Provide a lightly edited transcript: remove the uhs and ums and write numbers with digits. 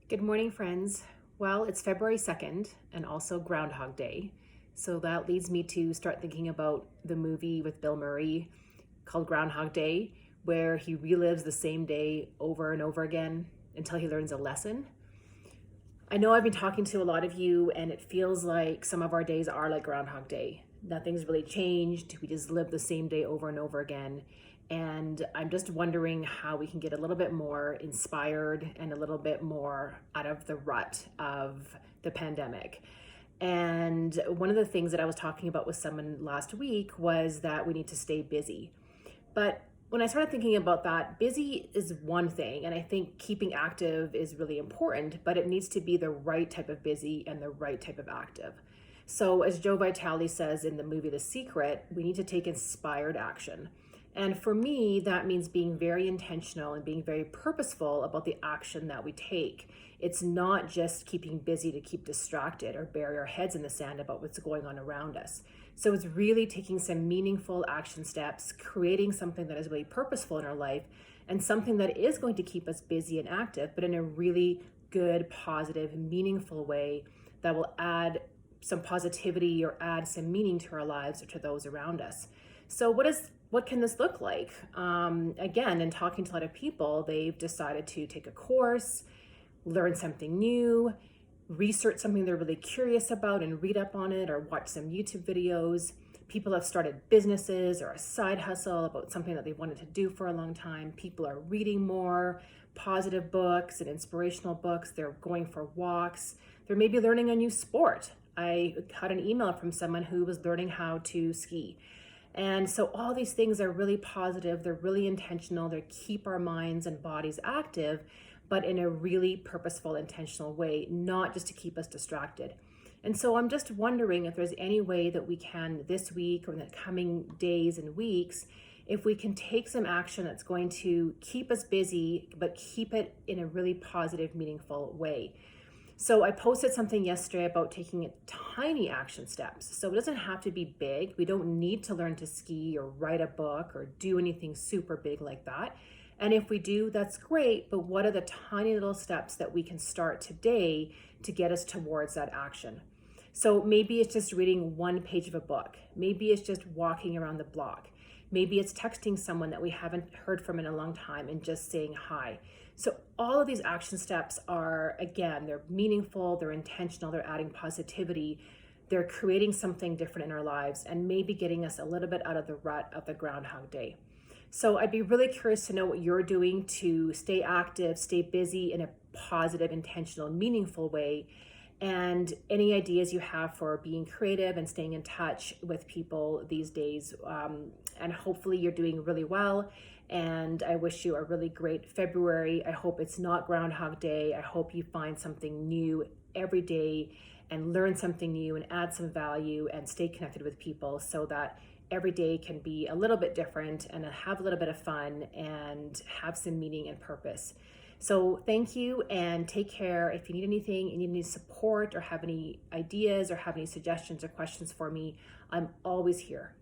Good morning, friends. Well, it's February 2nd and also Groundhog Day. So that leads me to start thinking about the movie with Bill Murray called Groundhog Day, where he relives the same day over and over again until he learns a lesson. I know I've been talking to a lot of you, and it feels like some of our days are like Groundhog Day. Nothing's really changed. We just live the same day over and over again. And I'm just wondering how we can get a little bit more inspired and a little bit more out of the rut of the pandemic. And one of the things that I was talking about with someone last week was that we need to stay busy. But when I started thinking about that, busy is one thing, and I think keeping active is really important, but it needs to be the right type of busy and the right type of active. So, as Joe Vitale says in the movie The Secret, we need to take inspired action. And for me, that means being very intentional and being very purposeful about the action that we take. It's not just keeping busy to keep distracted or bury our heads in the sand about what's going on around us. So it's really taking some meaningful action steps, creating something that is really purposeful in our life and something that is going to keep us busy and active, but in a really good, positive, meaningful way that will add some positivity or add some meaning to our lives or to those around us. So what can this look like? Again, in talking to a lot of people, they've decided to take a course, learn something new, research something they're really curious about and read up on it or watch some YouTube videos. People have started businesses or a side hustle about something that they wanted to do for a long time. People are reading more positive books and inspirational books. They're going for walks. They're maybe learning a new sport. I had an email from someone who was learning how to ski. And so all these things are really positive. They're really intentional. They keep our minds and bodies active, but in a really purposeful, intentional way, not just to keep us distracted. And so I'm just wondering if there's any way that we can this week or in the coming days and weeks, if we can take some action that's going to keep us busy, but keep it in a really positive, meaningful way. So I posted something yesterday about taking tiny action steps. So it doesn't have to be big. We don't need to learn to ski or write a book or do anything super big like that. And if we do, that's great. But what are the tiny little steps that we can start today to get us towards that action? So maybe it's just reading one page of a book. Maybe it's just walking around the block. Maybe it's texting someone that we haven't heard from in a long time and just saying hi. So all of these action steps are, again, they're meaningful, they're intentional, they're adding positivity, they're creating something different in our lives and maybe getting us a little bit out of the rut of the Groundhog Day. So I'd be really curious to know what you're doing to stay active, stay busy in a positive, intentional, meaningful way, and any ideas you have for being creative and staying in touch with people these days. And hopefully you're doing really well. And I wish you a really great February. I hope it's not Groundhog Day. I hope you find something new every day and learn something new and add some value and stay connected with people so that every day can be a little bit different and have a little bit of fun and have some meaning and purpose. So thank you and take care. If you need anything, you need any support or have any ideas or have any suggestions or questions for me, I'm always here.